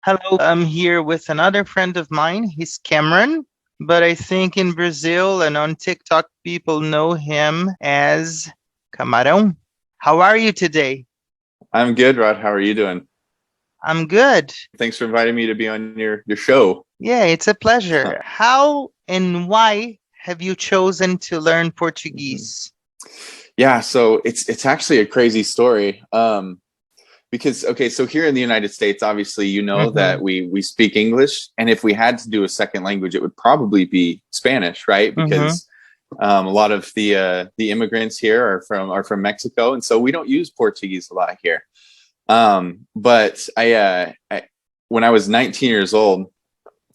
Hello, I'm here with another friend of mine. He's Cameron, but I think in Brazil and on TikTok, people know him as Camarão. How are you today? I'm good, Rod. How are you doing? I'm good. Thanks for inviting me to be on your show. Yeah, it's a pleasure. How and why have you chosen to learn Portuguese? Yeah, so it's actually a crazy story. Because okay, so here in the United States, obviously, you know Mm-hmm. that we speak English, and if we had to do a second language, it would probably be Spanish, right? Mm-hmm. Because a lot of the immigrants here are from Mexico, and so we don't use Portuguese a lot here. But when I was 19 years old,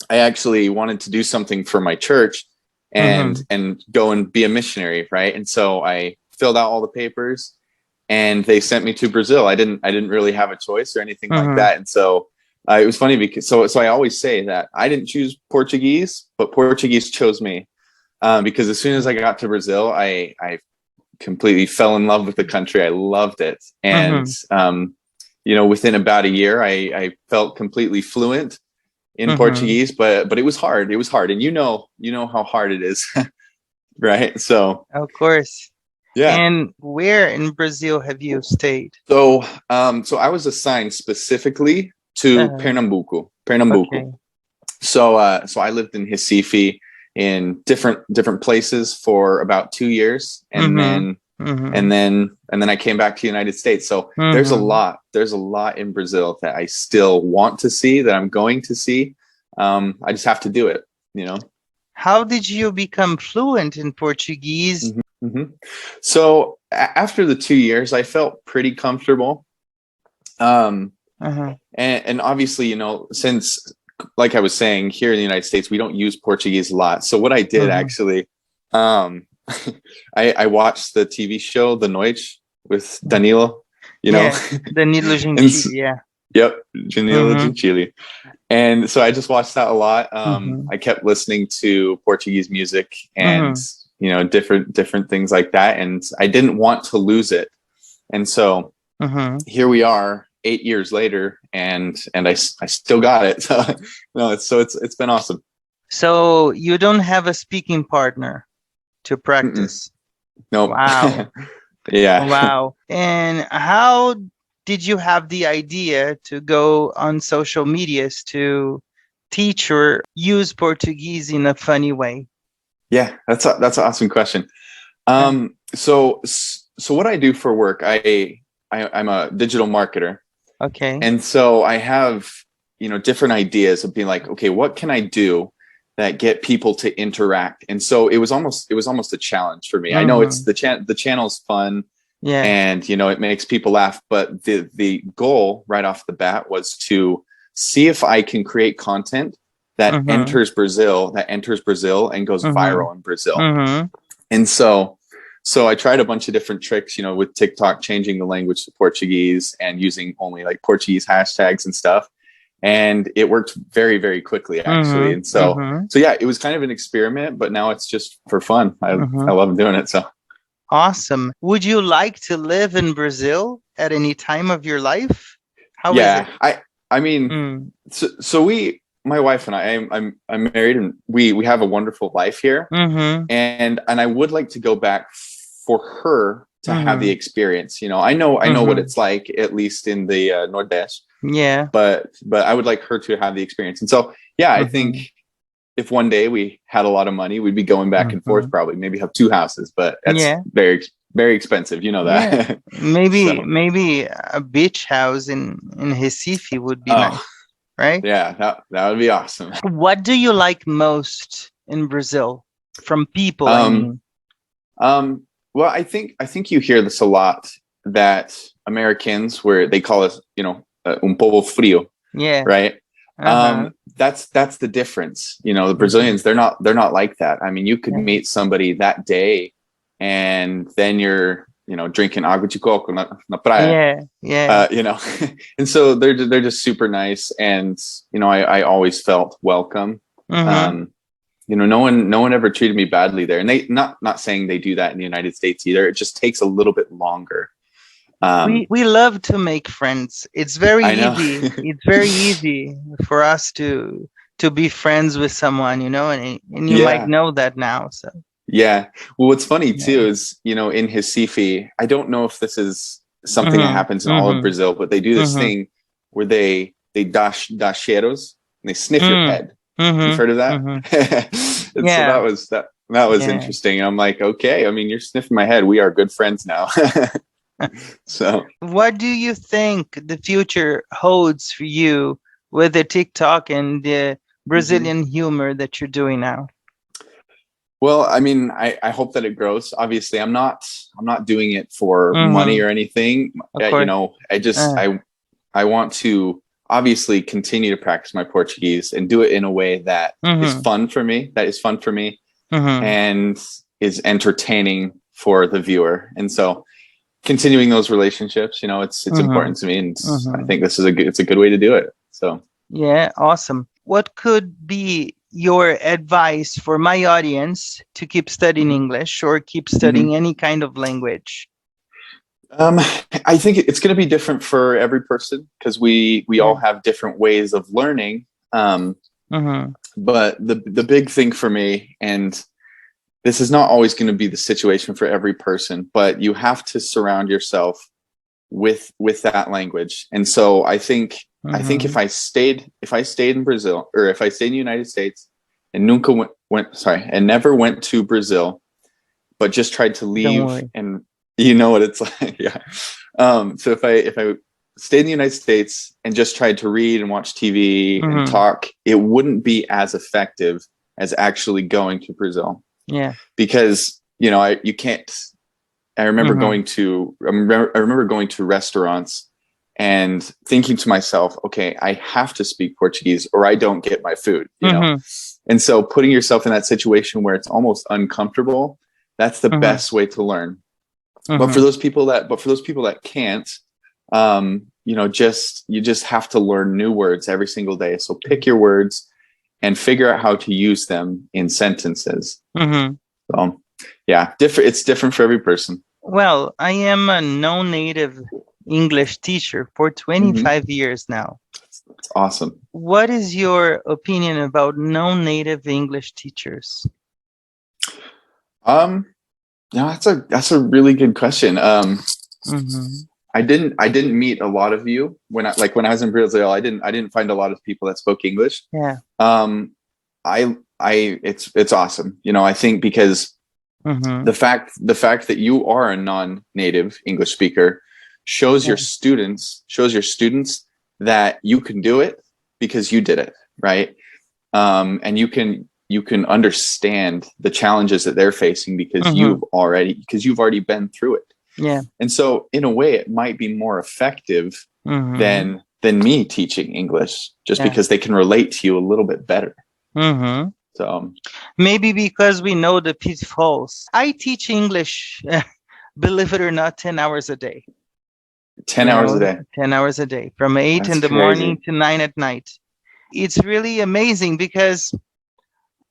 I actually wanted to do something for my church Mm-hmm. and go and be a missionary, right? And so I filled out all the papers and they sent me to Brazil. I didn't really have a choice or anything like Mm-hmm. that. And so it was funny because so I always say that I didn't choose Portuguese, but Portuguese chose me. Because as soon as I got to Brazil, I completely fell in love with the country. I loved it, and Mm-hmm. within about a year, I felt completely fluent in Mm-hmm. Portuguese, but it was hard. It was hard, and you know how hard it is, right? So Of course. yeah. And where in Brazil have you stayed? So I was assigned specifically to Uh, Pernambuco. okay. So I lived in Recife in different places for about 2 years, and Mm-hmm. then Mm-hmm. and then I came back to the United States. So Mm-hmm. there's a lot in Brazil that I still want to see, that I'm going to see. I just have to do it, you know. How did you become fluent in Portuguese? Hmm. So after the 2 years, I felt pretty comfortable. Um, Uh-huh. and obviously, since like I was saying, here in the United States, we don't use Portuguese a lot. So what I did Uh-huh. actually, um, I watched the TV show The Noite with Danilo, you know, Yeah, Danilo and Gentili, yeah. yep, Danilo Mm-hmm. Gentili. And so I just watched that a lot. Mm-hmm. I kept listening to Portuguese music and Mm-hmm. different things like that, and I didn't want to lose it. And so Mm-hmm. here we are 8 years later, and I still got it. So no, it's been awesome. So you don't have a speaking partner to Mm-mm, practice. nope. Wow. Yeah. Wow. And how did you have the idea to go on social medias to teach or use Portuguese in a funny way? Yeah, that's an awesome question. Uh, So what I do for work, I'm a digital marketer, okay. and so I have different ideas of being like, okay, what can I do that get people to interact? And so it was almost a challenge for me. I know it's Mm-hmm. the channel's fun, Yeah. and it makes people laugh, but the goal right off the bat was to see if I can create content Mm-hmm. that enters Brazil and goes Mm-hmm. viral in Brazil. Mm-hmm. And so I tried a bunch of different tricks, with TikTok, changing the language to Portuguese and using only like Portuguese hashtags and stuff. And it worked very, very quickly, actually. Mm-hmm. And so yeah, it was kind of an experiment, but now it's just for fun. I Mm-hmm. love doing it. So Awesome. Would you like to live in Brazil at any time of your life? How is it? yeah, I mean, Mm. so my wife and I'm married, and we have a wonderful life here, Mm-hmm. and I would like to go back for her to have the Mm-hmm. experience. I know what Mm-hmm. it's like, at least in the Nordeste, Yeah. but I would like her to have the experience. And so yeah, I think Mm-hmm. if one day we had a lot of money, we'd be going back and Mm-hmm. forth, probably maybe have two houses, but that's Yeah. very expensive, Yeah. that. Maybe So maybe a beach house in Recife would be nice, oh right? yeah, that would be awesome. What do you like most in Brazil from people, I um mean? Um, well, I think you hear this a lot, that Americans, where they call us, un povo frio, Yeah. right? Uh-huh. That's the difference. The Mm-hmm. Brazilians, they're not like that. I mean, you could Yeah. meet somebody that day, and then you're drinking água de coco na praia, Yeah. Yeah. you know, and so they're just super nice, and I always felt welcome. Mm-hmm. Um, no one ever treated me badly there, and they not saying they do that in the United States either. It just takes a little bit longer. We love to make friends. It's very I know. easy. It's very easy for us to be friends with someone, and you might Yeah. know that now. So Yeah. Well, what's funny yeah. too is, in Recife, I don't know if this is something that Mm-hmm. happens in all of Mm-hmm. Brazil, but they do this Mm-hmm. thing where they dash cheiros and they sniff your head. You've Mm-hmm. heard of that? Mm-hmm. And so Yeah. that was Yeah. interesting. And I'm like, okay, I mean, you're sniffing my head. We are good friends now. So, What do you think the future holds for you with the TikTok and the mhm. Brazilian humor that you're doing now? Well, I mean, I hope that it grows. Obviously, I'm not doing it for money Mm-hmm. or anything. Of course. Uh, I want to obviously continue to practice my Portuguese and do it in a way that is mm-hmm. fun for me, Mm-hmm. and is entertaining for the viewer. And so continuing those relationships, it's Mm-hmm. important to me, and I Mm-hmm. think it's a good way to do it. So, Yeah, awesome. What could be your advice for my audience to keep studying English or keep mhm. studying any kind of language? Um, I think it's going to be different for every person because we Yeah. all have different ways of learning. Um, Mm-hmm. but the big thing for me, and this is not always going to be the situation for every person, but you have to surround yourself with that language. And so I think Mm-hmm. if I stayed in Brazil, or if I stayed in the United States and never went to Brazil, but just tried to Don't leave, worry. and you know what it's like. Yeah. So if I stayed in the United States and just tried to read and watch TV and Mm-hmm. talk, it wouldn't be as effective as actually going to Brazil, Yeah. because you can't. Mm-hmm. I remember going to restaurants and thinking to myself, okay, I have to speak Portuguese or I don't get my food. Mm-hmm. And so putting yourself in that situation where it's almost uncomfortable, that's the Mm-hmm. best way to learn. But for Mm-hmm. those people that can't, you just have to learn new words every single day. So pick your words and figure out how to use them in sentences. Mm-hmm. So yeah, it's different for every person. Well, I am a non-native English teacher for Mm-hmm. 25 years now. It's awesome. What is your opinion about non-native English teachers? Um, that's a really good question. Mm-hmm. I didn't meet a lot of you when I was in Brazil. I didn't find a lot of people that spoke English. Yeah. Um, it's awesome. I think because Mm-hmm. the fact that you are a non-native English speaker Yeah. shows your students that you can do it because you did it, right? And you can understand the challenges that they're facing because Mm-hmm. you've already been through it. Yeah. And so in a way it might be more effective Mm-hmm. than me teaching English, just Yeah. because they can relate to you a little bit better. Mm-hmm. So Maybe because we know the pitfalls. I teach English, believe it or not, 10 hours a day. 10 hours a day. 10 hours a day from 8 That's in the morning crazy. to 9 at night. It's really amazing because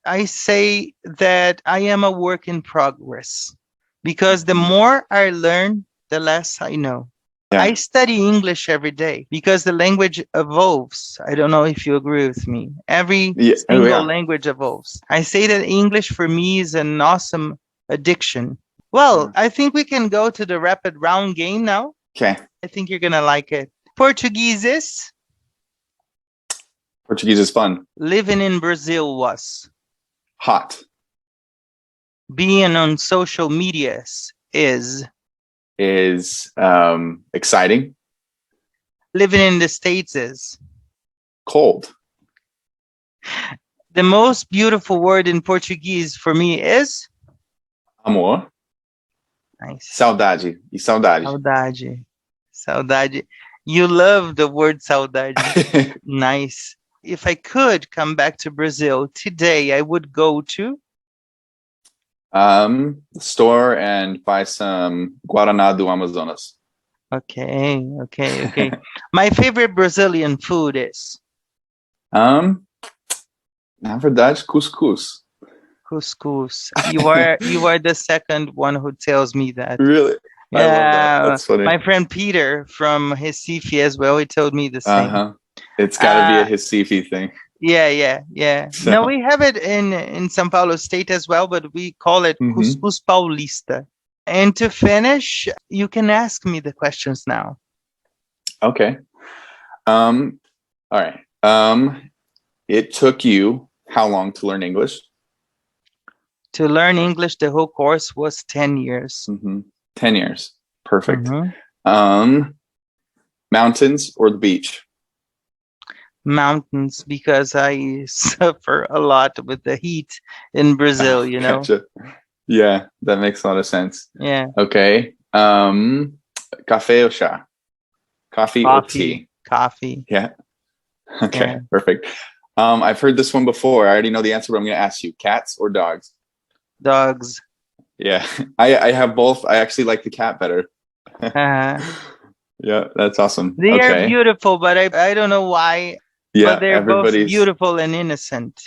I say that I am a work in progress because the more I learn, the less I know. I Yeah. study English every day because the language evolves. I don't know if you agree with me. Every Yeah. Oh single yeah. language evolves. I say that English for me is an awesome addiction. Well, Yeah. I think we can go to the rapid round game now. Okay. I think you're going to like it. Portuguese is Portuguese is fun. living in Brazil was. Hot Being on social media is. is exciting. Living in the States is. Cold. The most beautiful word in Portuguese for me is. Amor. Nice. Saudade. E saudade. Saudade. Saudade. You love the word saudade. Nice. If I could come back to Brazil today, I would go to. The store and buy some Guaraná do Amazonas. Okay. My favorite Brazilian food is Na verdade, couscous. couscous. You are the second one who tells me that. Really? I love that. Yeah, That's funny. my friend Peter from Recife as well, he told me the same. Uh-huh. It's got to be a Uh, Recife thing. yeah. So, No, we have it in São Paulo state as well, but we call it mhm. Cuscuz Paulista. And to finish, you can ask me the questions now. Okay. All right. It took you how long to learn English? To learn English, the whole course was 10 years. 10 years. Perfect. Mhm. Mountains or the beach? Mountains, because I suffer a lot with the heat in Brazil, you know. Gotcha. Yeah, that makes a lot of sense. Yeah. Okay. Café or chá? Coffee or tea? Coffee. Yeah. Okay, Yeah. perfect. I've heard this one before. I already know the answer, but I'm going to ask you: cats or dogs? Dogs. Yeah, I have both. I actually like the cat better. Uh, Yeah, that's awesome. they are Okay. beautiful, but I don't know why. Yeah, But they're both everybody's beautiful and innocent.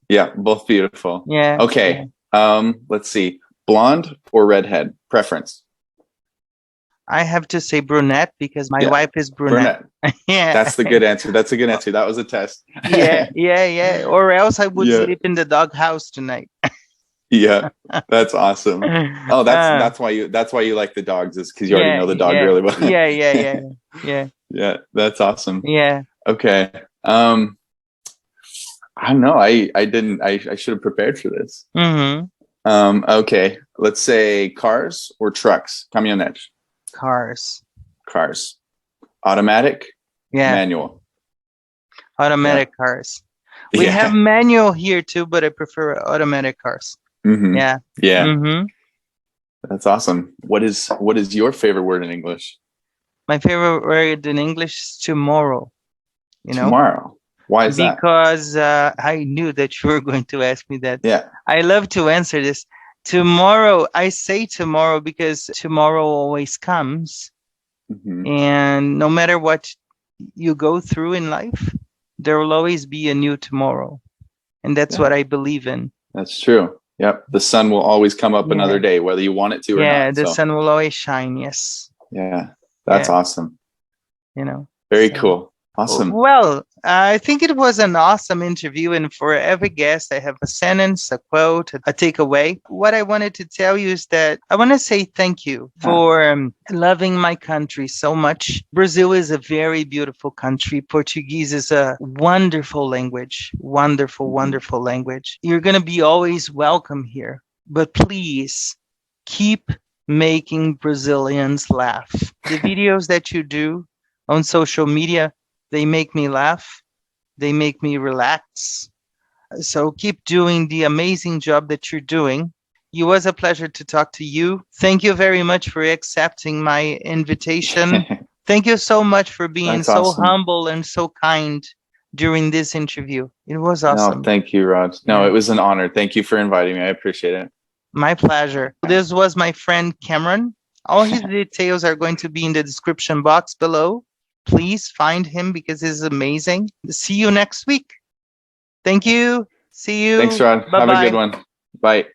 yeah, both beautiful. Yeah. Okay. Let's see. Blonde or redhead? Preference. I have to say brunette because my Yeah, wife is brunette. Yeah. That's the good answer. That's a good answer. That was a test. Yeah. Or else I would Yeah. sleep in the doghouse tonight. Yeah, that's awesome. Oh, Uh, that's why you like the dogs, is because you already know the dog really well. Yeah. Yeah, that's awesome. Yeah. Okay. I don't know. I should have prepared for this. Okay. Let's say cars or trucks. Caminhonete. Cars. Cars. Automatic. Yeah. Manual. Automatic cars. We have manual here too, but I prefer automatic cars. Yeah. Yeah. That's awesome. What is your favorite word in English? My favorite word in English is tomorrow. You know? Tomorrow. Why is that? Because I knew that you were going to ask me that. Yeah. I love to answer this. Tomorrow, I say tomorrow because tomorrow always comes. And no matter what you go through in life, there will always be a new tomorrow. And that's what I believe in. That's true. Yep. The sun will always come up another day, whether you want it to or not. Yeah, the sun will always shine. Yes. Yeah. That's awesome. You know. Very cool. Awesome. Well, I think it was an awesome interview. And for every guest, I have a sentence, a quote, a takeaway. What I wanted to tell you is that I want to say thank you for loving my country so much. Brazil is a very beautiful country. Portuguese is a wonderful language. Wonderful language. You're going to be always welcome here. But please keep making Brazilians laugh. The videos that you do on social media, they make me laugh. They make me relax. So keep doing the amazing job that you're doing. It was a pleasure to talk to you. Thank you very much for accepting my invitation. Thank you so much for being so humble and so kind during this interview. It was awesome. No, thank you, Rod. No, it was an honor. Thank you for inviting me. I appreciate it. My pleasure. This was my friend Cameron. All his details are going to be in the description box below. Please find him because he's amazing. See you next week. Thank you. See you. Thanks, Rod. Bye-bye. Have a good one. Bye.